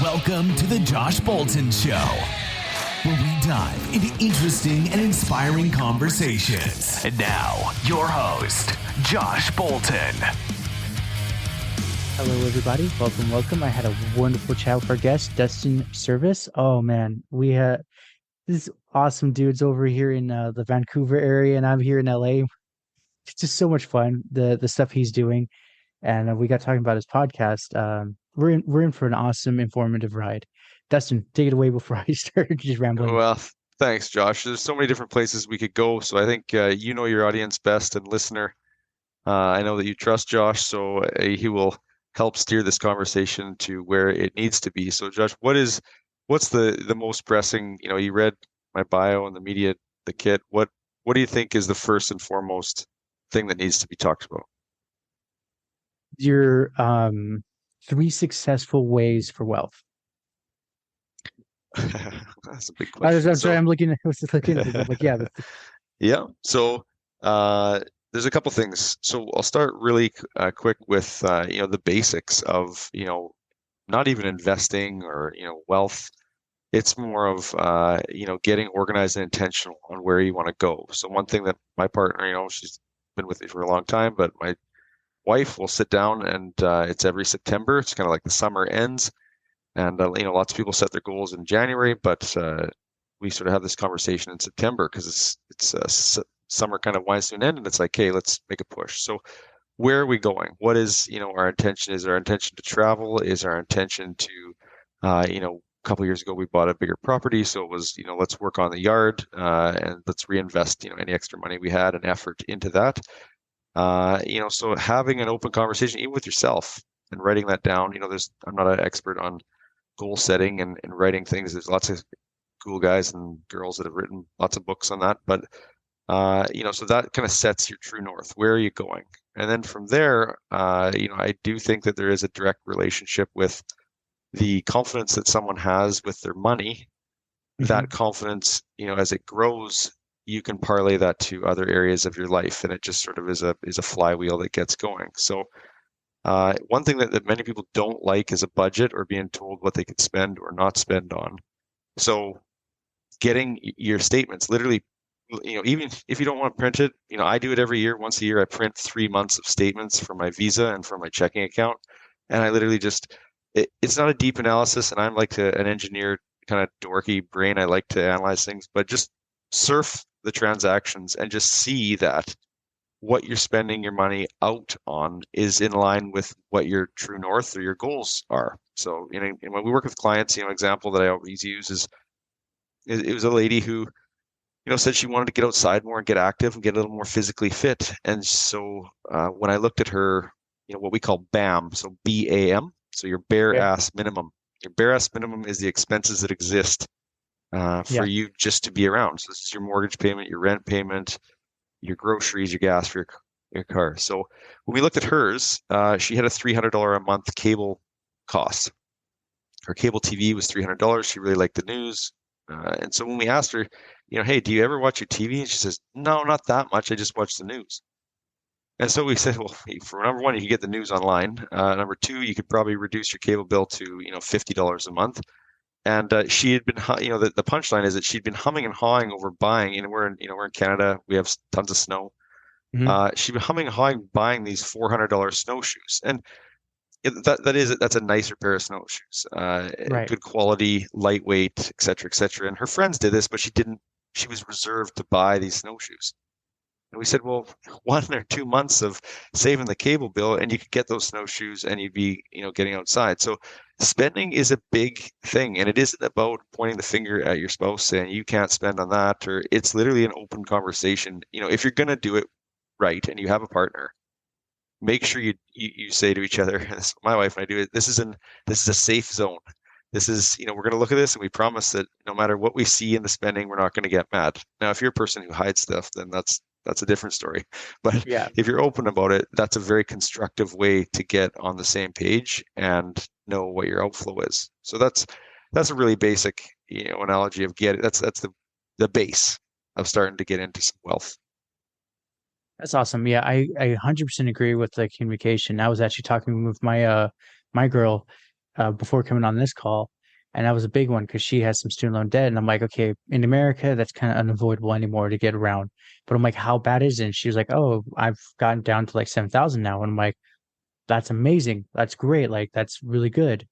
Welcome to the Josh Bolton Show, where we dive into interesting and inspiring conversations. And now, your host, Josh Bolton. Hello, everybody. Welcome. I had a wonderful chat with our guest, Dustin Serviss. Oh, man. We had these awesome dudes over here in the Vancouver area, and I'm here in LA. It's just so much fun, the stuff he's doing. And we got talking about his podcast. We're in for an awesome, informative ride. Dustin, take it away before I start just rambling. Well, thanks, Josh. There's so many different places we could go. So I think you know your audience best and listener. I know that you trust Josh, so he will help steer this conversation to where it needs to be. So, Josh, what's the most pressing? You know, you read my bio and the media, the kit. What do you think is the first and foremost thing that needs to be talked about? Your 3 successful ways for wealth. That's a big question. I'm sorry, I'm looking at it, like, yeah. Yeah. So there's a couple things. So I'll start really quick with the basics of not even investing or wealth. It's more of getting organized and intentional on where you want to go. So one thing that my partner, she's been with me for a long time, but my wife will sit down and it's every September. It's kind of like the summer ends, and lots of people set their goals in January, but we sort of have this conversation in September because it's summer kind of winds to an end, and it's like, hey, let's make a push. So where are we going? What is our intention? Is our intention to travel? Is our intention to a couple of years ago we bought a bigger property, so it was let's work on the yard and let's reinvest any extra money we had and effort into that. So having an open conversation, even with yourself, and writing that down. I'm not an expert on goal setting and writing things. There's lots of cool guys and girls that have written lots of books on that. But, so that kind of sets your true north. Where are you going? And then from there, I do think that there is a direct relationship with the confidence that someone has with their money. Mm-hmm. That confidence, as it grows, you can parlay that to other areas of your life, and it just sort of is a flywheel that gets going. So one thing that many people don't like is a budget or being told what they could spend or not spend on. So getting your statements, literally, even if you don't want to print it, I do it every year. Once a year, I print 3 months of statements from my Visa and from my checking account. And I literally it's not a deep analysis, and I'm like an engineer, kind of dorky brain. I like to analyze things, but just surf the transactions and just see that what you're spending your money out on is in line with what your true north or your goals are. So, when we work with clients, example that I always use is it was a lady who, said she wanted to get outside more and get active and get a little more physically fit. And so when I looked at her, what we call BAM, so BAM, so your bare ass minimum. Your bare ass minimum is the expenses that exist for you just to be around. So this is your mortgage payment, your rent payment, your groceries, your gas for your car. So when we looked at hers, she had a $300 a month cable cost. Her cable TV was $300. She really liked the news. And so when we asked her, hey, do you ever watch your TV? And she says, no, not that much. I just watch the news. And so we said, well, for number one, you could get the news online. Number two, you could probably reduce your cable bill to, $50 a month. And she had been, the punchline is that she'd been humming and hawing over buying. We're in Canada. We have tons of snow. Mm-hmm. She'd been humming and hawing buying these $400 snowshoes, and that's a nicer pair of snowshoes, right. Good quality, lightweight, et cetera. And her friends did this, but she didn't. She was reserved to buy these snowshoes. And we said, well, 1 or 2 months of saving the cable bill, and you could get those snowshoes, and you'd be, getting outside. So spending is a big thing, and it isn't about pointing the finger at your spouse saying you can't spend on that, or it's literally an open conversation. If you're going to do it right and you have a partner, make sure you say to each other, my wife and I do it, this is a safe zone. This is, we're going to look at this, and we promise that no matter what we see in the spending, we're not going to get mad. Now, if you're a person who hides stuff, then that's a different story. But if you're open about it, that's a very constructive way to get on the same page and know what your outflow is. So that's a really basic, analogy of that's the base of starting to get into some wealth. That's awesome. Yeah, I 100% agree with the communication. I was actually talking with my my girl, before coming on this call, and that was a big one because she has some student loan debt, and I'm like, okay, in America, that's kind of unavoidable anymore to get around. But I'm like, how bad is it? And she was like, oh, I've gotten down to like 7,000 now, and I'm like, that's amazing, that's great, like that's really good.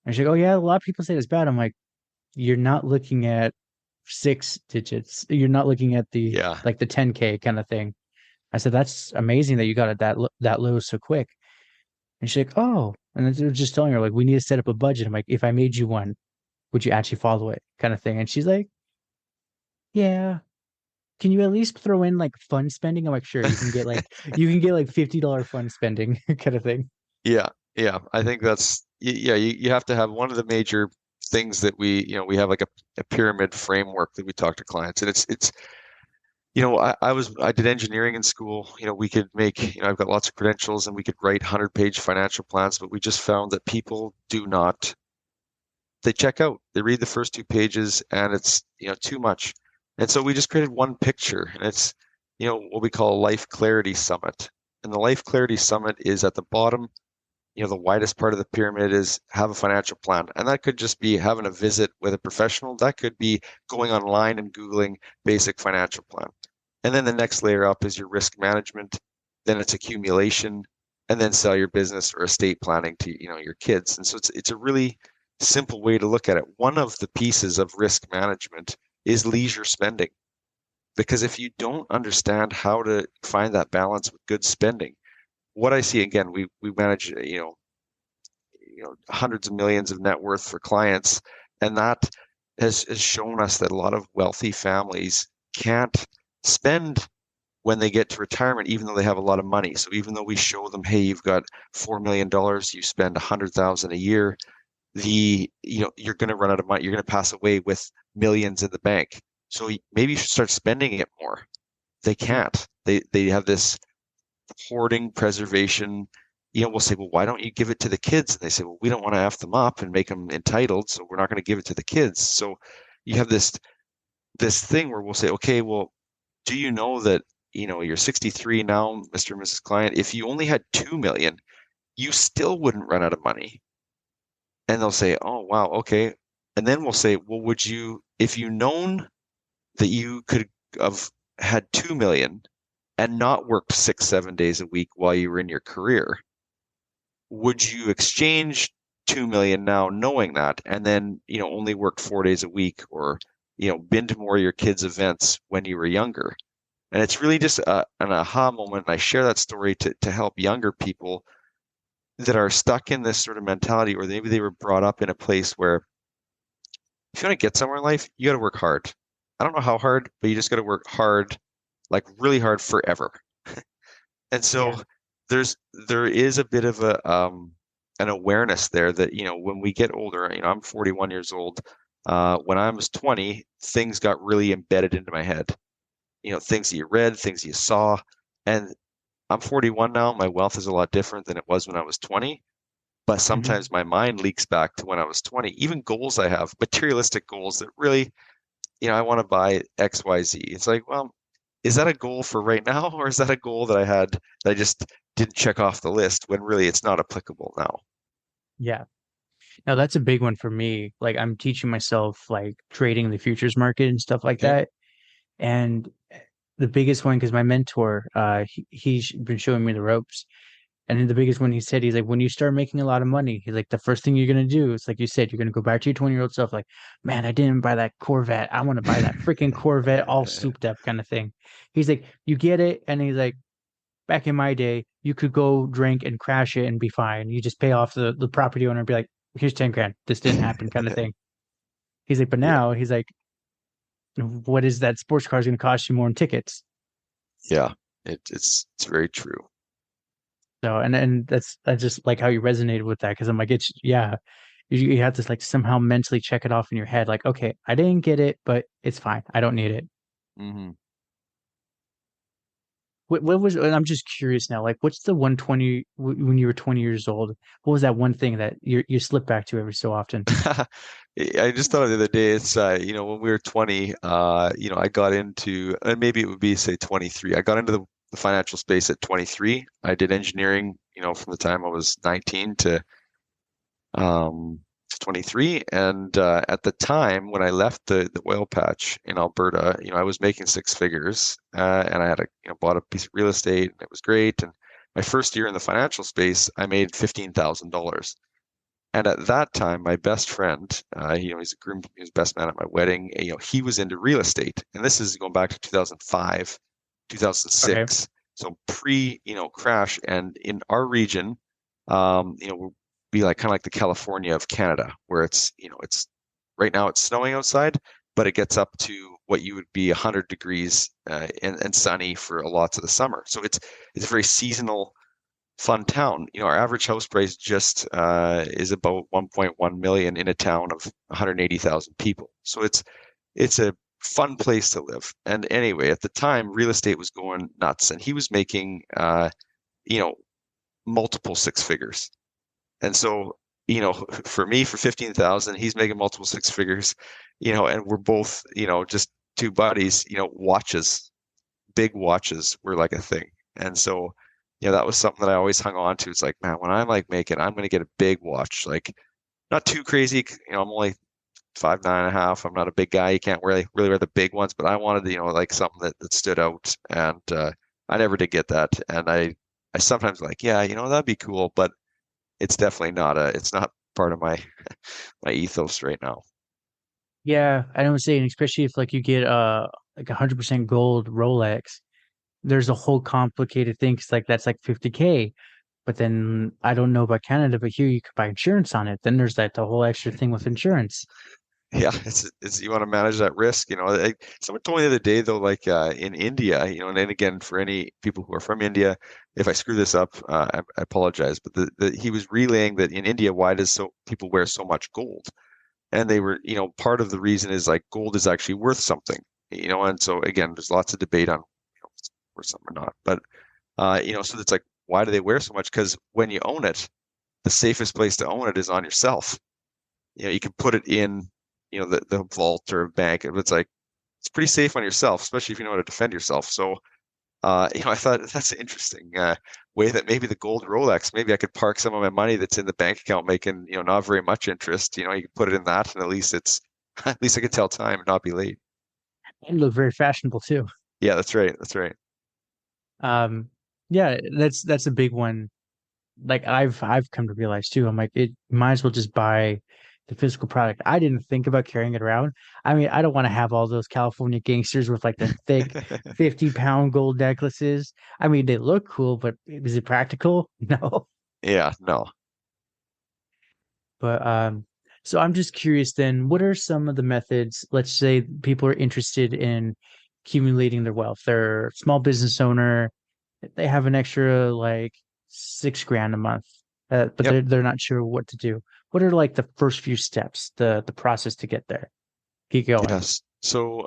And she's like, oh yeah, a lot of people say it's bad. I'm like, you're not looking at six digits, you're not looking at the Yeah. like the 10K kind of thing. I said, that's amazing that you got it that low so quick. And she's like, oh, and then just telling her like, we need to set up a budget. I'm like, if I made you one, would you actually follow it, kind of thing? And she's like, yeah. Can you at least throw in like fun spending? I'm like, sure, you can get like $50 fun spending kind of thing. Yeah, yeah. I think that's yeah. You have to have one of the major things that we have like a pyramid framework that we talk to clients, and it's I did engineering in school. We could make I've got lots of credentials, and we could write 100-page financial plans, but we just found that people do not. They check out. They read the first 2 pages, and it's too much. And so we just created one picture, and it's what we call a Life Clarity Summit. And the Life Clarity Summit is at the bottom. The widest part of the pyramid is have a financial plan. And that could just be having a visit with a professional. That could be going online and Googling basic financial plan. And then the next layer up is your risk management. Then it's accumulation, and then sell your business or estate planning to, your kids. And so it's a really simple way to look at it. One of the pieces of risk management is leisure spending. Because if you don't understand how to find that balance with good spending, what I see again, we manage hundreds of millions of net worth for clients, and that has shown us that a lot of wealthy families can't spend when they get to retirement, even though they have a lot of money. So even though we show them, hey, you've got $4 million, you spend 100,000 a year, you're going to run out of money. You're going to pass away with millions in the bank. So maybe you should start spending it more. They can't. They have this hoarding, preservation. We'll say, well, why don't you give it to the kids? And they say, well, we don't want to F them up and make them entitled, so we're not going to give it to the kids. So you have this thing where we'll say, okay, well, do you know that you're 63 now, Mr. and Mrs. Client? If you only had 2 million, you still wouldn't run out of money. And they'll say, oh, wow, okay. And then we'll say, well, would you, if you known that you could have had 2 million and not worked 6-7 days a week while you were in your career, would you exchange 2 million now knowing that, and then only work 4 days a week, or been to more of your kids' events when you were younger? And it's really just an aha moment. And I share that story to help younger people that are stuck in this sort of mentality, or maybe they were brought up in a place where if you want to get somewhere in life, you got to work hard. I don't know how hard, but you just got to work hard, like really hard forever. And so Yeah. there is a bit of an awareness there that when we get older, I'm 41 years old. When I was 20, things got really embedded into my head. Things that you read, things you saw, and I'm 41 now. My wealth is a lot different than it was when I was 20. But Mhm. sometimes my mind leaks back to when I was 20. Even goals I have, materialistic goals that really, I want to buy X, Y, Z. It's like, well, is that a goal for right now, or is that a goal that I had that I just didn't check off the list when really it's not applicable now? Yeah. Now that's a big one for me. Like I'm teaching myself like trading the futures market and stuff like Okay. that. And the biggest one, because my mentor, he's been showing me the ropes. And then the biggest one he said, he's like, when you start making a lot of money, he's like, the first thing you're gonna do is like you said, you're gonna go back to your 20-year-old self, like, man, I didn't buy that Corvette. I want to buy that freaking Corvette all souped up kind of thing. He's like, you get it, and he's like, back in my day, you could go drink and crash it and be fine. You just pay off the property owner and be like, here's 10 grand. This didn't happen kind of thing. He's like, but Yeah. now he's like, what is that sports car is going to cost you more in tickets? Yeah. It's very true. So, and that's, I just like how you resonated with that. Cause I'm like, it's, yeah, you have to like somehow mentally check it off in your head. Like, okay, I didn't get it, but it's fine. I don't need it. Hmm. What was, and I'm just curious now, like, what's the 120 when you were 20 years old? What was that one thing that you slip back to every so often? I just thought of the other day, it's when we were 20, I got into, and maybe it would be say 23. I got into the financial space at 23. I did engineering, from the time I was 19 to 23. And at the time when I left the oil patch in Alberta, I was making six figures, and I had bought a piece of real estate, and it was great. And my first year in the financial space, I made $15,000. And at that time, my best friend, he's a groom, he was best man at my wedding. He was into real estate, and this is going back to 2005, 2006. Okay. So pre, crash. And in our region, we'll be like kind of like the California of Canada, where it's right now it's snowing outside, but it gets up to what you would be 100 degrees and sunny for lots of the summer. So it's a very seasonal, fun town. Our average house price just is about 1.1 million in a town of 180,000 people. So it's a fun place to live. And anyway, at the time, real estate was going nuts, and he was making multiple six figures. And so, for me, for 15,000, he's making multiple six figures, and we're both, just two buddies. Watches, big watches were like a thing. And so, that was something that I always hung on to. It's like, man, when I'm like I'm going to get a big watch, like not too crazy. I'm only 5'9.5". I'm not a big guy. You can't really wear the big ones, but I wanted, like something that stood out. And I never did get that. And I sometimes like, yeah, that'd be cool, but it's definitely it's not part of my my ethos right now. Yeah, I don't say, and especially if like you get like 100% gold Rolex, there's a whole complicated thing. 'Cause like that's like 50K. But then I don't know about Canada, but here you could buy insurance on it. Then there's the whole extra thing with insurance. Yeah, it's you want to manage that risk. Someone told me the other day though, like in India, and then again for any people who are from India, if I screw this up, I apologize. But he was relaying that in India, why does so people wear so much gold? And they were, part of the reason is like gold is actually worth something, and so again, there's lots of debate on if it's worth something or not. But so it's like, why do they wear so much? Because when you own it, the safest place to own it is on yourself. You can put it in, the vault or bank. It's like it's pretty safe on yourself, especially if you know how to defend yourself. So, I thought that's an interesting way that maybe the gold Rolex, maybe I could park some of my money that's in the bank account making, not very much interest. You can put it in that, and at least at least I can tell time and not be late. And look very fashionable too. Yeah, that's right. That's right. Um, yeah, that's a big one. Like I've come to realize too. I'm like, it might as well just buy the physical product. I didn't think about carrying it around. I mean, I don't want to have all those California gangsters with like the thick 50-pound gold necklaces. I mean, they look cool, but is it practical? No. Yeah, no. But so I'm just curious then, what are some of the methods? Let's say people are interested in accumulating their wealth. They're a small business owner, they have an extra like 6 grand a month, but Yep. they're not sure what to do. What are like the first few steps, the process to get there? Keep going. Yes. So,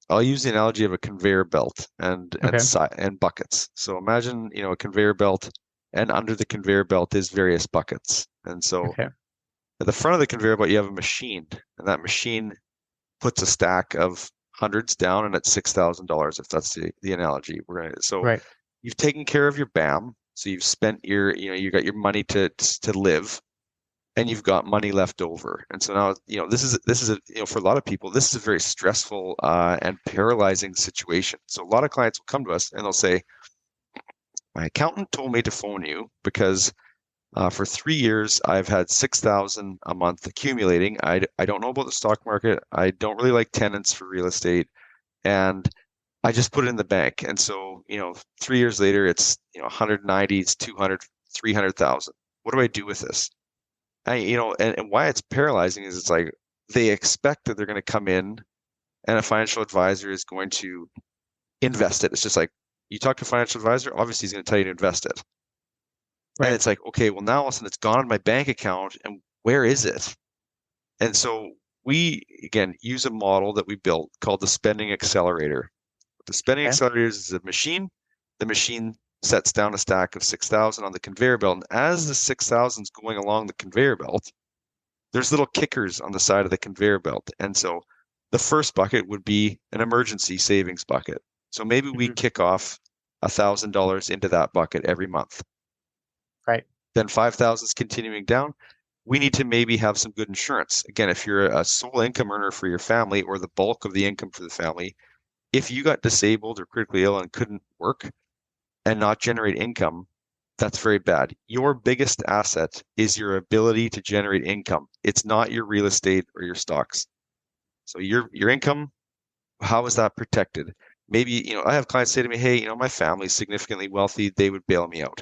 I'll use the analogy of a conveyor belt Okay. and buckets. So imagine, a conveyor belt, and under the conveyor belt is various buckets. And so Okay. at the front of the conveyor belt, you have a machine, and that machine puts a stack of hundreds down, and it's $6,000 if that's the analogy. So Right. you've taken care of your BAM, so you've spent you got your money to live, and you've got money left over. And so now, this is a, for a lot of people, this is a very stressful and paralyzing situation. So a lot of clients will come to us and they'll say, my accountant told me to phone you because for 3 years, I've had 6,000 a month accumulating. I don't know about the stock market. I don't really like tenants for real estate, and I just put it in the bank. And so, 3 years later, it's 190, it's 200, 300,000. What do I do with this? And why it's paralyzing is it's like they expect that they're going to come in and a financial advisor is going to invest it. It's just like you talk to a financial advisor, obviously he's going to tell you to invest it. And Right. it's like, okay, well, now all of a sudden it's gone in my bank account, and where is it? And so we, again, use a model that we built called the spending accelerator. The spending Okay. accelerator is a machine. The machine sets down a stack of 6,000 on the conveyor belt. And as the 6,000 is going along the conveyor belt, there's little kickers on the side of the conveyor belt. And so the first bucket would be an emergency savings bucket. So maybe we Mhm. kick off $1,000 into that bucket every month. Right. Then 5,000 is continuing down. we need to maybe have some good insurance. Again, if you're a sole income earner for your family or the bulk of the income for the family, if you got disabled or critically ill and couldn't work and not generate income, that's very bad. Your biggest asset is your ability to generate income. It's not your real estate or your stocks. So your income, how is that protected? Maybe, I have clients say to me, hey, my family's significantly wealthy, they would bail me out.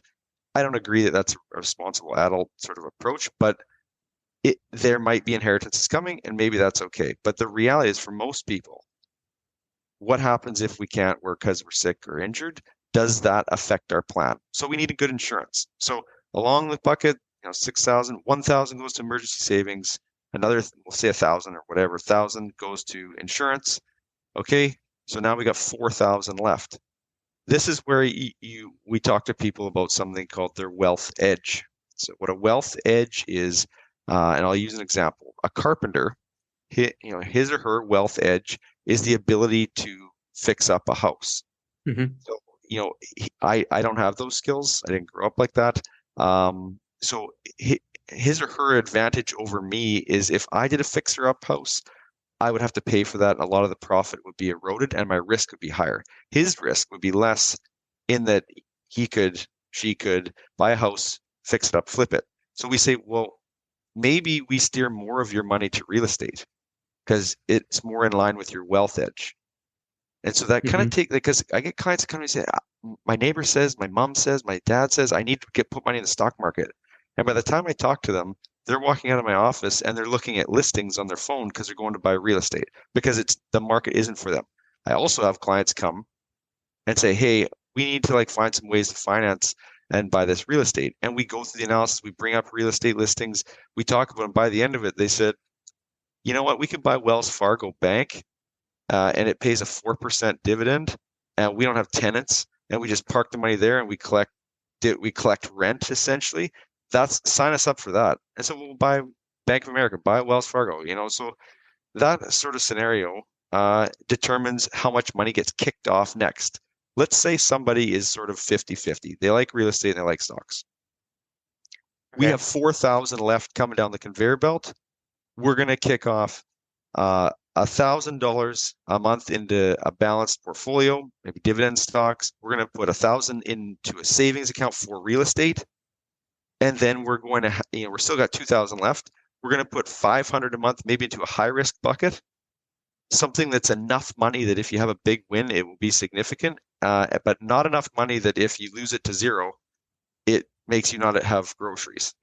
I don't agree that that's a responsible adult sort of approach, but there might be inheritances coming, and maybe that's okay. But the reality is, for most people, what happens if we can't work because we're sick or injured? Does that affect our plan? So we need a good insurance. So along the bucket, 6,000, 1,000 goes to emergency savings. Another, we'll say 1,000 or whatever, 1,000 goes to insurance. Okay, so now we got 4,000 left. This is where we talk to people about something called their wealth edge. So what a wealth edge is, and I'll use an example. A carpenter, his or her wealth edge is the ability to fix up a house. Mm-hmm. So, I don't have those skills. I didn't grow up like that. So his or her advantage over me is if I did a fixer up house, I would have to pay for that. And a lot of the profit would be eroded and my risk would be higher. His risk would be less in that she could buy a house, fix it up, flip it. So we say, well, maybe we steer more of your money to real estate because it's more in line with your wealth edge. And so that kind of because I get clients that come and say, my neighbor says, my mom says, my dad says, I need to put money in the stock market. And by the time I talk to them, they're walking out of my office and they're looking at listings on their phone because they're going to buy real estate because the market isn't for them. I also have clients come and say, hey, we need to find some ways to finance and buy this real estate. And we go through the analysis, we bring up real estate listings, we talk about them. By the end of it, they said, you know what, we could buy Wells Fargo Bank and it pays a 4% dividend and we don't have tenants and we just park the money there and we collect rent essentially. Sign us up for that. And so we'll buy Bank of America, buy Wells Fargo, so that sort of scenario determines how much money gets kicked off next. Let's say somebody is sort of 50-50. They like real estate and they like stocks. We have 4,000 left coming down the conveyor belt. We're going to kick off $1,000 a month into a balanced portfolio, maybe dividend stocks. We're going to put 1,000 into a savings account for real estate. And then we're going to, we're still got 2,000 left. We're going to put 500 a month, maybe into a high risk bucket, something that's enough money that if you have a big win, it will be significant, but not enough money that if you lose it to zero, it makes you not have groceries.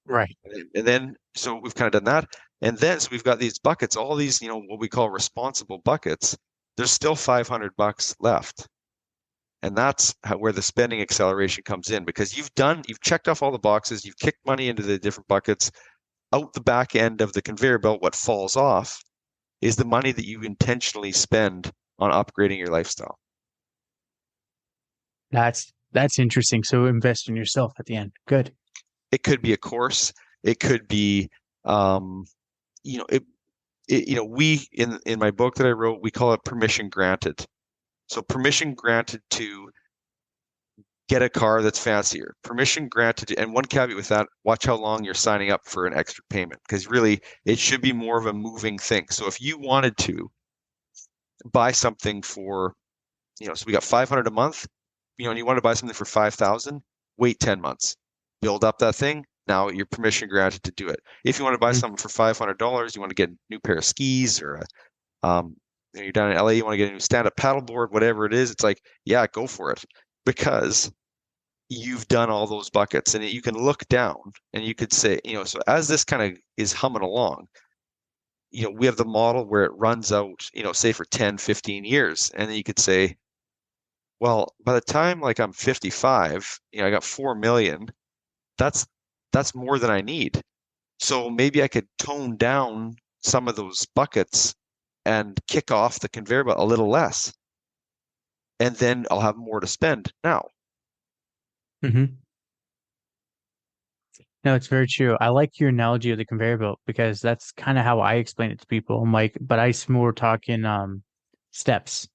Right. And then, so we've kind of done that. And then, so we've got these buckets, all these, what we call responsible buckets. There's still $500 left. And that's where the spending acceleration comes in because you've checked off all the boxes, you've kicked money into the different buckets. Out the back end of the conveyor belt, what falls off is the money that you intentionally spend on upgrading your lifestyle. That's interesting. So invest in yourself at the end. Good. It could be a course. It could be, we in my book that I wrote, we call it permission granted. So permission granted to get a car that's fancier. Permission granted to, and one caveat with that, watch how long you're signing up for an extra payment because really it should be more of a moving thing. So if you wanted to buy something for, so we got 500 a month, and you want to buy something for 5,000, wait 10 months, build up that thing. Now you're permission granted to do it. If you want to buy something for $500, you want to get a new pair of skis or you're down in LA, you want to get a new stand-up paddleboard, whatever it is, it's yeah, go for it because you've done all those buckets and you can look down and you could say, so as this kind of is humming along, we have the model where it runs out, say for 10, 15 years. And then you could say, well, by the time I'm 55, I got 4 million. That's more than I need. So maybe I could tone down some of those buckets and kick off the conveyor belt a little less. And then I'll have more to spend now. Mm-hmm. No, it's very true. I like your analogy of the conveyor belt because that's kind of how I explain it to people. I'm but I more talking steps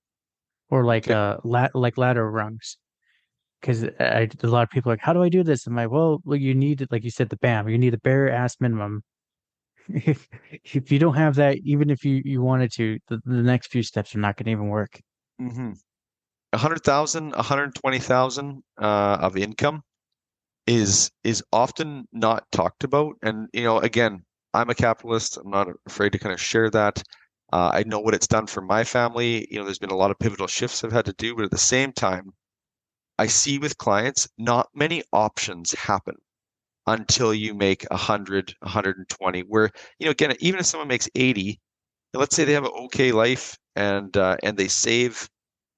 or ladder rungs. because a lot of people are like, how do I do this? I'm like, well, you need, like you said, the BAM. You need the bare ass minimum. If you don't have that, even if you wanted to, the next few steps are not going to even work. Mm-hmm. 100,000, 120,000 of income is often not talked about. And again, I'm a capitalist. I'm not afraid to kind of share that. I know what it's done for my family. There's been a lot of pivotal shifts I've had to do, but at the same time, I see with clients, not many options happen until you make 100, 120. Where, again, even if someone makes 80, let's say they have an okay life and they save,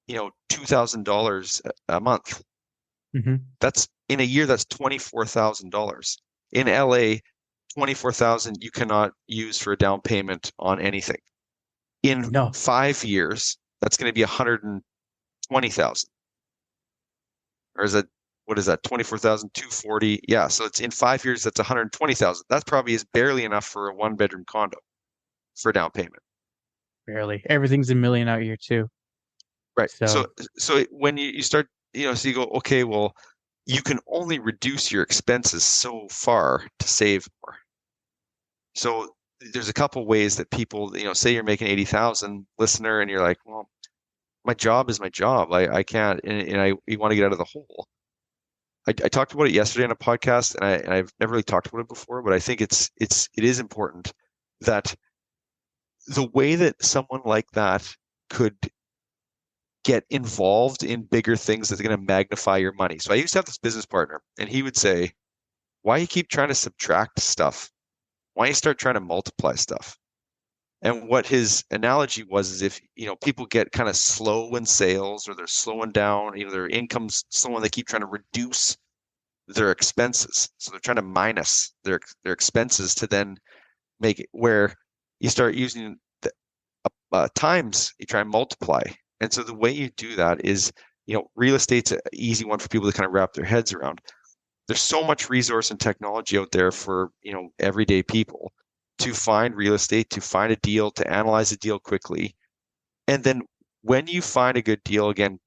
$2,000 a month. That's in a year, that's $24,000. In LA, 24,000 you cannot use for a down payment on anything. In No, 5 years, that's going to be 120,000. Or is that what is that? 24,240. Yeah, so it's in 5 years, that's 120,000. That probably is barely enough for a one-bedroom condo for a down payment. barely. Everything's a million out here too. Right. So So so when you start, so you go, okay, well, you can only reduce your expenses so far to save more. So there's a couple ways that people, say you're making 80,000, listener, and you're like, well, my job is my job. I can't, and you want to get out of the hole. I talked about it yesterday on a podcast, and I've never really talked about it before, but I think it is important that the way that someone like that could get involved in bigger things that's going to magnify your money. So I used to have this business partner, and he would say, why you keep trying to subtract stuff? Why you start trying to multiply stuff? And what his analogy was is if, people get kind of slow in sales or they're slowing down, their income's slowing, they keep trying to reduce their expenses. So they're trying to minus their expenses to then make it where you start using the times, you try and multiply. And so the way you do that is, real estate's an easy one for people to kind of wrap their heads around. There's so much resource and technology out there for, everyday people to find real estate, to find a deal, to analyze a deal quickly. And then when you find a good deal, again,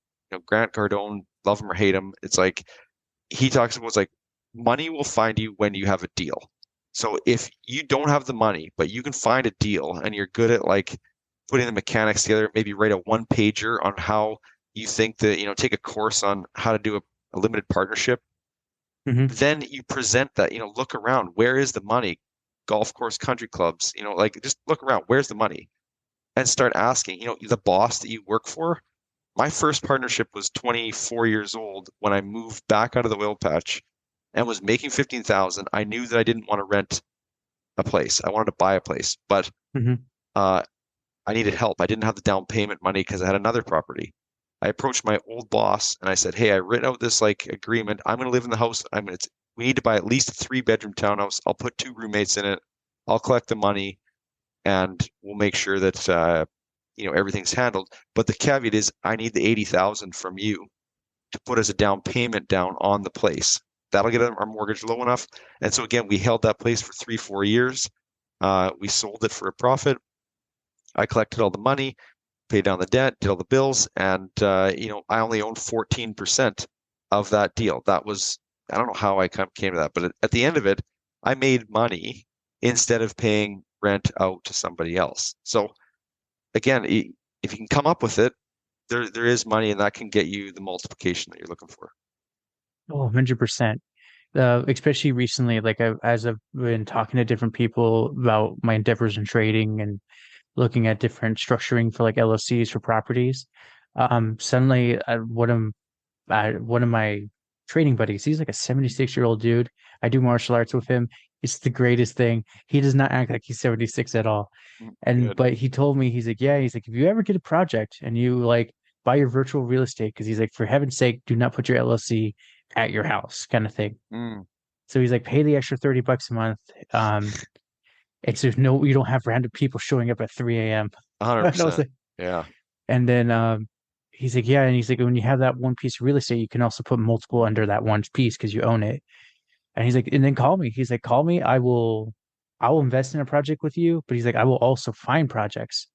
Grant Cardone, love him or hate him, it's like he talks about, it's like money will find you when you have a deal. So if you don't have the money, but you can find a deal and you're good at like putting the mechanics together, maybe write a one pager on how you think that, take a course on how to do a limited partnership, then you present that, look around, where is the money? Golf course, country clubs, like just look around, where's the money? And start asking, the boss that you work for. My first partnership was 24 years old when I moved back out of the oil patch and was making 15,000. I knew that I didn't want to rent a place. I wanted to buy a place, but I needed help. I didn't have the down payment money because I had another property. I approached my old boss and I said, hey, I written out this like agreement. I'm going to live in the house. We need to buy at least a 3-bedroom townhouse. I'll put 2 roommates in it. I'll collect the money and we'll make sure that, everything's handled. But the caveat is I need the 80,000 from you to put as a down payment down on the place. That'll get our mortgage low enough. And so again, we held that place for 3-4 years. We sold it for a profit. I collected all the money, paid down the debt, did all the bills, and I only owned 14% of that deal. That was, I don't know how I came to that, but at the end of it, I made money instead of paying rent out to somebody else. So again, if you can come up with it, there is money, and that can get you the multiplication that you're looking for. Oh, 100%. Especially recently, like as I've been talking to different people about my endeavors in trading and looking at different structuring for like LLCs for properties. Suddenly one of my trading buddies, he's like a 76-year-old dude. I do martial arts with him. It's the greatest thing. He does not act like he's 76 at all. Good. But he told me, he's like, yeah, he's like, if you ever get a project and you like buy your virtual real estate, because he's like, for heaven's sake, do not put your LLC at your house, kind of thing. So he's like, pay the extra $30 a month. And so you don't have random people showing up at 3 a.m. And I was 100%. like, Yeah. and then he's like, yeah, and he's like, when you have that one piece of real estate, you can also put multiple under that one piece because you own it. And he's like, and then call me. He's like, call me. I will invest in a project with you, but he's like, I will also find projects.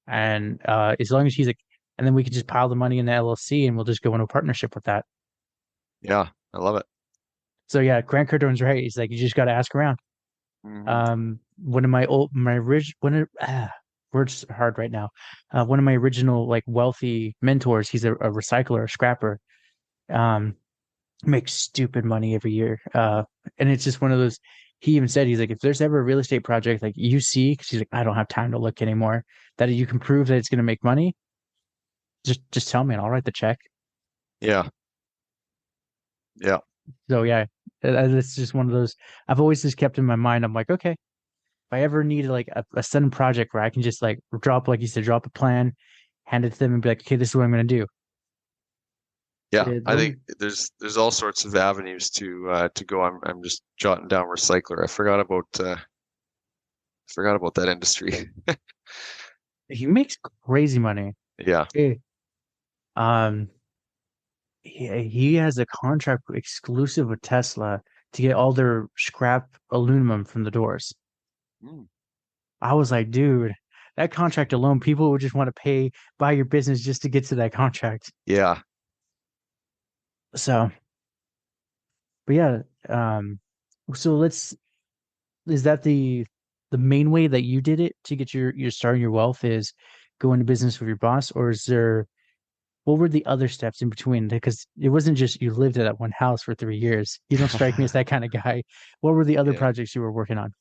And as long as he's like, and then we can just pile the money in the LLC and we'll just go into a partnership with that. Yeah, I love it. So yeah, Grant Cardone's right. He's like, you just got to ask around. Hmm. One of my old, my rich, one of, words are hard right now. One of my original like wealthy mentors, he's a recycler, a scrapper. Um, Makes stupid money every year. And it's just one of those. He even said he's like, if there's ever a real estate project like you see, because he's like, I don't have time to look anymore, that you can prove that it's going to make money, just tell me and I'll write the check. Yeah, yeah, So yeah, it's just one of those. I've always just kept in my mind. I'm like, okay, if I ever need like a sudden project where I can just like drop, like you said, drop a plan, hand it to them, and be like, okay, this is what I'm going to do. yeah. The I think only there's all sorts of avenues to go. I'm just jotting down recycler. I forgot about that industry. He makes crazy money. Yeah. Hey, um, he has a contract exclusive with Tesla to get all their scrap aluminum from the doors. Mm. I was like, dude, that contract alone, people would just want to buy your business just to get to that contract. Yeah. So, but yeah, so is that the main way that you did it to get your start in your wealth is go into business with your boss, or is there what were the other steps in between? Because it wasn't just you lived at that one house for 3 years. You don't strike me as that kind of guy. What were the other Yeah. projects you were working on?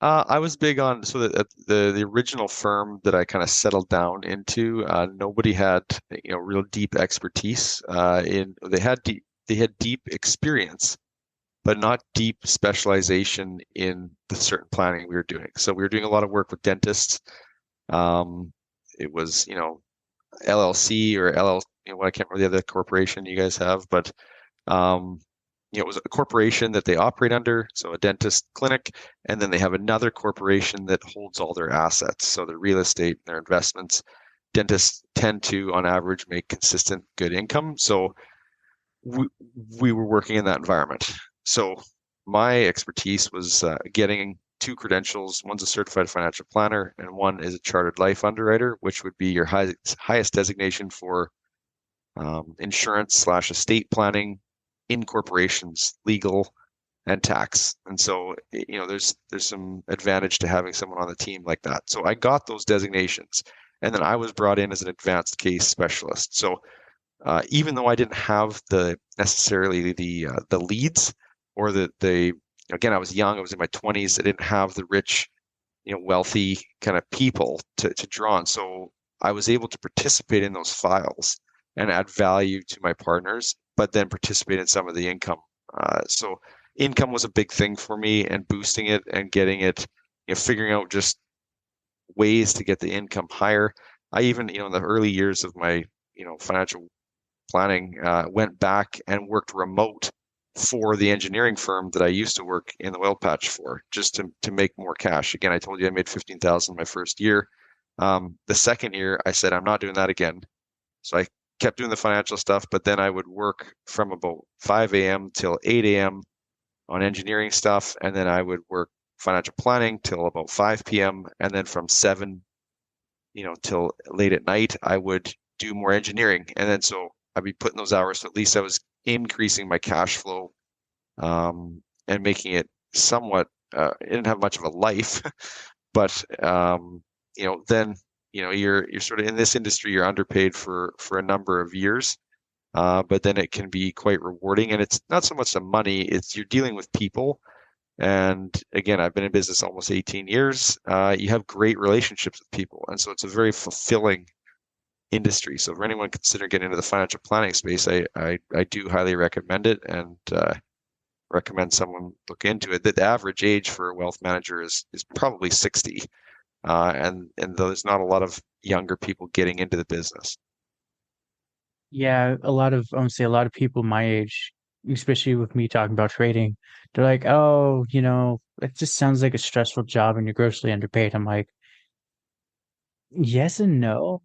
I was big on so that the original firm that I kind of settled down into, nobody had real deep expertise. In they had deep experience, but not deep specialization in the certain planning we were doing. So we were doing a lot of work with dentists. Um, it was LLC or LL, what I can't remember the other corporation you guys have, but um, it was a corporation that they operate under, so a dentist clinic, and then they have another corporation that holds all their assets, so their real estate, their investments. Dentists tend to, on average, make consistent good income. So we, we were working in that environment. So my expertise was getting two credentials. One's a certified financial planner, and one is a chartered life underwriter, which would be your highest designation for insurance slash estate planning in corporations, legal, and tax. And so, there's some advantage to having someone on the team like that. So I got those designations, and then I was brought in as an advanced case specialist. So even though I didn't have the necessarily the leads or the again, I was young, I was in my 20s, I didn't have the rich, wealthy kind of people to draw on. So I was able to participate in those files and add value to my partners, but then participate in some of the income. So income was a big thing for me, and boosting it and getting it, figuring out just ways to get the income higher. I even, in the early years of my, financial planning, went back and worked remote for the engineering firm that I used to work in the oil patch for, just to make more cash. Again, I told you I made 15,000 my first year. The second year, I said I'm not doing that again. So I kept doing the financial stuff, but then I would work from about 5 a.m. till 8 a.m. on engineering stuff, and then I would work financial planning till about 5 p.m. And then from 7, till late at night, I would do more engineering. And then so I'd be putting those hours, so at least I was increasing my cash flow, and making it somewhat, it didn't have much of a life, but then you're sort of in this industry, you're underpaid for a number of years, but then it can be quite rewarding, and it's not so much the money, it's you're dealing with people. And again, I've been in business almost 18 years. You have great relationships with people, and so it's a very fulfilling industry. So for anyone considering getting into the financial planning space, I do highly recommend it, and recommend someone look into it. The average age for a wealth manager is probably 60, and there's not a lot of younger people getting into the business. Yeah, I would say a lot of people my age, especially with me talking about trading, they're like, oh, it just sounds like a stressful job and you're grossly underpaid. I'm like, yes and no.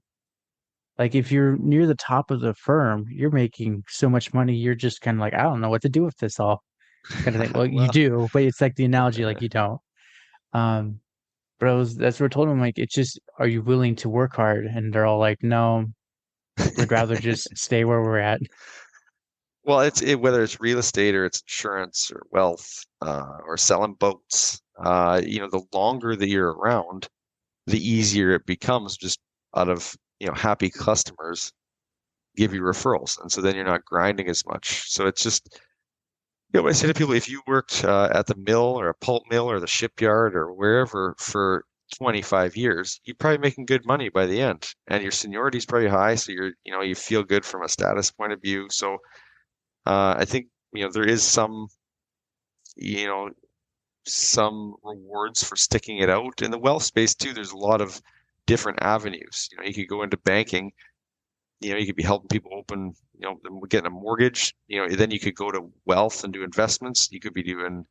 Like if you're near the top of the firm, you're making so much money, you're just kind of like, I don't know what to do with this all kind of thing. Well, you Well, do, but it's like the analogy, like you don't. Um, that's what I told them, like, it's just, are you willing to work hard? And they're all like, no, we'd rather just stay where we're at. Well, whether it's real estate or it's insurance or wealth, or selling boats, the longer that you're around, the easier it becomes just out of, happy customers give you referrals. And so then you're not grinding as much. So it's just, what I say to people, if you worked at the mill or a pulp mill or the shipyard or wherever for 25 years, you're probably making good money by the end. And your seniority is probably high. So you feel good from a status point of view. So I think, there is you know, some rewards for sticking it out. In the wealth space too, there's a lot of different avenues. You could go into banking, you could be helping people open, getting a mortgage, then you could go to wealth and do investments. You could be doing,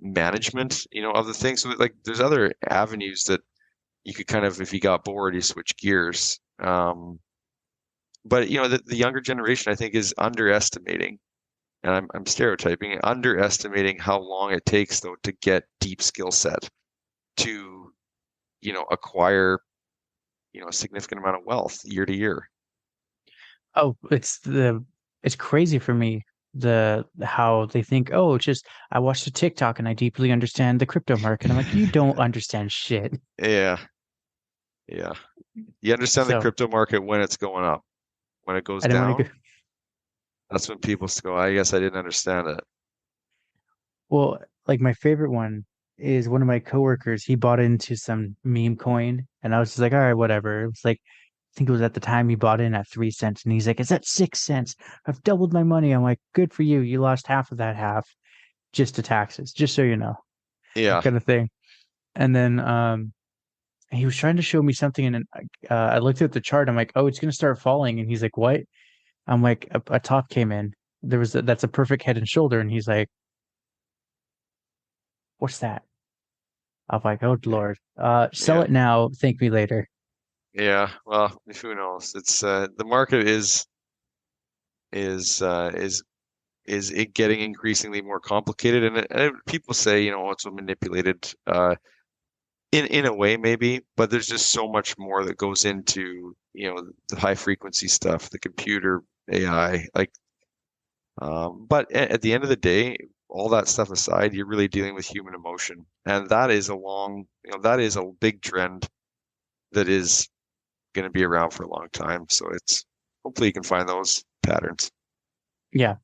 management, other things. So like there's other avenues that you could kind of, if you got bored, you switch gears. But the younger generation, I think, is underestimating, and I'm stereotyping, underestimating how long it takes though to get deep skill set to, acquire, a significant amount of wealth year to year. Oh, it's crazy for me how they think, oh, it's just I watched a TikTok and I deeply understand the crypto market. I'm like, you don't understand shit. Yeah, yeah. You understand the So crypto market when it's going up. When it goes I don't want to down, go. that's when people go, I guess I didn't understand it. Well, like my favorite one is one of my coworkers. He bought into some meme coin, and I was just like, all right, whatever. It was like, I think it was at the time he bought in at 3 cents, and he's like, "Is that 6 cents? I've doubled my money." I'm like, "Good for you. You lost half of that half just to taxes, just so you know," Yeah, kind of thing. And then he was trying to show me something, and I looked at the chart. I'm like, "Oh, it's gonna start falling," and he's like, "What?" I'm like, "A top came in. That's a perfect head and shoulder," and he's like, "What's that?" I'm like, "Oh Lord, sell yeah, it now. Thank me later." yeah. Well, who knows? It's the market is uh, is is it getting increasingly more complicated, and people say, it's manipulated in a way maybe, but there's just so much more that goes into, the high frequency stuff, the computer AI, like. But at the end of the day, all that stuff aside, you're really dealing with human emotion, and that is that is a big trend that is going to be around for a long time. So it's hopefully you can find those patterns. Yeah.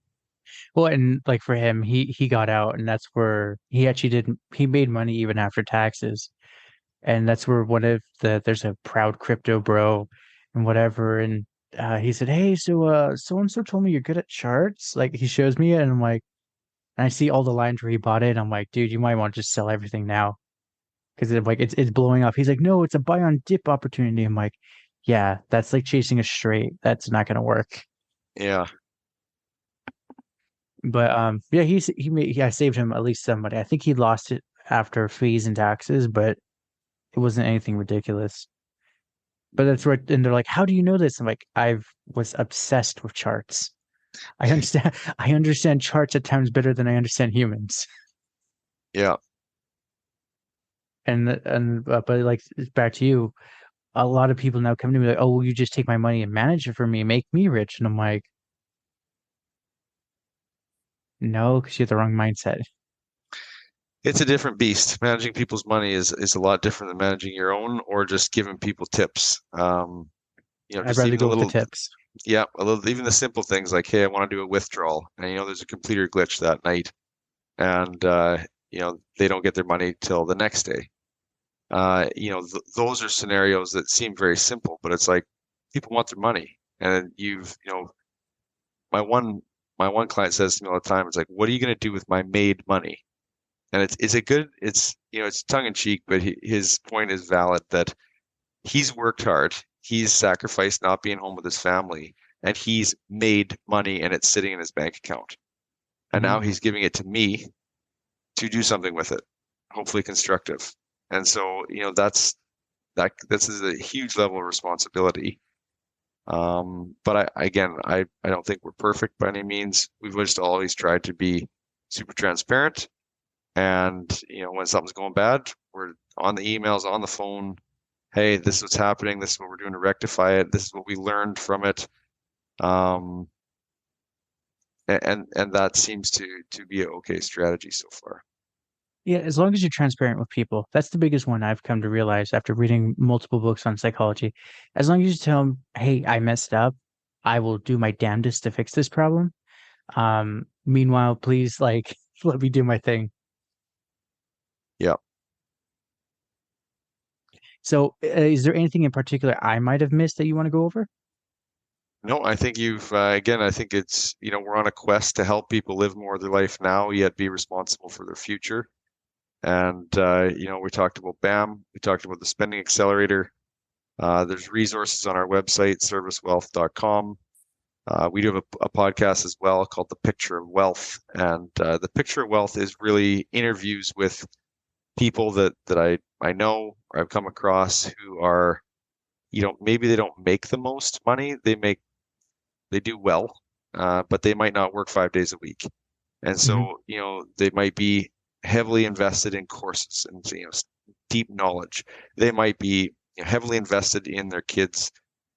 Well, and like for him, he got out, and that's where he actually didn't. He made money even after taxes, and that's where one of there's a proud crypto bro, and whatever, and he said, "Hey, so and so told me you're good at charts." Like he shows me it, and I'm like, and I see all the lines where he bought it. I'm like, dude, you might want to just sell everything now because it's blowing up. He's like, no, it's a buy on dip opportunity. I'm like, yeah, that's like chasing a straight. That's not gonna work. Yeah, But yeah, I saved him at least some money. I think he lost it after fees and taxes, but it wasn't anything ridiculous. But that's right. And they're like, "How do you know this?" I'm like, "I was obsessed with charts. I understand. I understand charts at times better than I understand humans." yeah. But like back to you, a lot of people now come to me like, "Oh, will you just take my money and manage it for me, make me rich?" And I'm like, "No, because you have the wrong mindset. It's a different beast. Managing people's money is a lot different than managing your own or just giving people tips. I'd Just rather even go with the tips." even the simple things like, hey, I want to do a withdrawal, and there's a computer glitch that night, and they don't get their money till the next day. Those are scenarios that seem very simple, but it's like people want their money, and my one client says to me all the time, it's like, what are you going to do with my made money? And it's tongue in cheek, but his point is valid that he's worked hard, he's sacrificed not being home with his family, and he's made money, and it's sitting in his bank account, and Mhm. now he's giving it to me to do something with it, hopefully constructive. And so, this is a huge level of responsibility. But I don't think we're perfect by any means. We've just always tried to be super transparent. And, when something's going bad, we're on the emails, on the phone. Hey, this is what's happening. This is what we're doing to rectify it. This is what we learned from it. Um, and that seems to be an okay strategy so far. Yeah, as long as you're transparent with people. That's the biggest one I've come to realize after reading multiple books on psychology. As long as you tell them, hey, I messed up, I will do my damnedest to fix this problem. Meanwhile, please, like, let me do my thing. Yeah. So, is there anything in particular I might have missed that you want to go over? No, I think you've, again, I think it's, we're on a quest to help people live more of their life now, yet be responsible for their future. And, we talked about BAM, we talked about the spending accelerator. There's resources on our website, servicewealth.com. We do have a podcast as well called The Picture of Wealth. And The Picture of Wealth is really interviews with people that I know or I've come across who are, maybe they don't make the most money. They do well, but they might not work 5 days a week. And so, they might be heavily invested in courses and, deep knowledge. They might be heavily invested in their kids'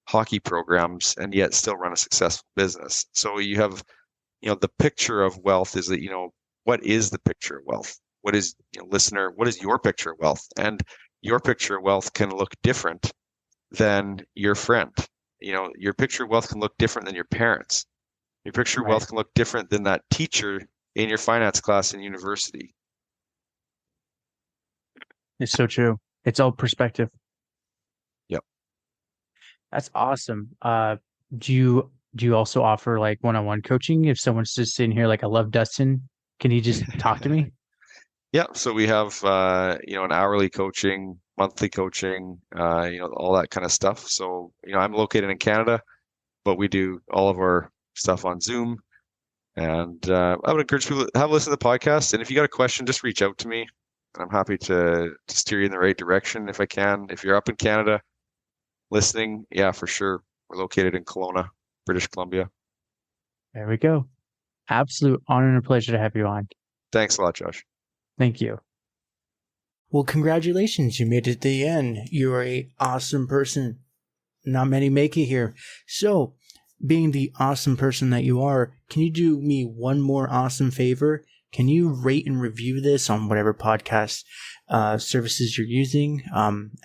hockey programs and yet still run a successful business. So you have, the picture of wealth is that, what is the picture of wealth? What is, listener, what is your picture of wealth? And your picture of wealth can look different than your friend. Your picture of wealth can look different than your parents. Your picture of wealth can look different than that teacher in your finance class in university. It's so true. It's all perspective. Yep. That's awesome. Do you also offer like one-on-one coaching? If someone's just sitting here like, I love Dustin, can he just talk to me? Yeah. So we have, an hourly coaching, monthly coaching, all that kind of stuff. So, I'm located in Canada, but we do all of our stuff on Zoom. And I would encourage people to have a listen to the podcast. And if you got a question, just reach out to me. I'm happy to steer you in the right direction if I can. If you're up in Canada listening, yeah, for sure. We're located in Kelowna, British Columbia. There we go. Absolute honor and a pleasure to have you on. Thanks a lot, Josh. Thank you. Well, congratulations. You made it to the end. You're an awesome person. Not many make it here. So, being the awesome person that you are, can you do me one more awesome favor? Can you rate and review this on whatever podcast services you're using?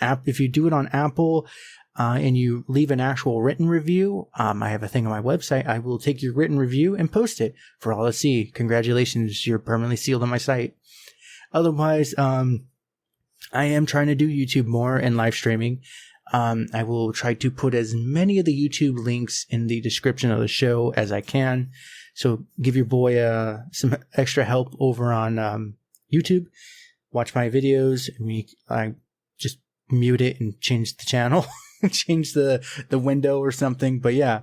If you do it on Apple and you leave an actual written review, I have a thing on my website. I will take your written review and post it for all to see. Congratulations, you're permanently sealed on my site. Otherwise, I am trying to do YouTube more and live streaming. I will try to put as many of the YouTube links in the description of the show as I can. So give your boy some extra help over on YouTube. Watch my videos. I just mute it and change the channel, change the window or something. But yeah,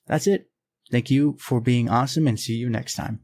that's it. Thank you for being awesome and see you next time.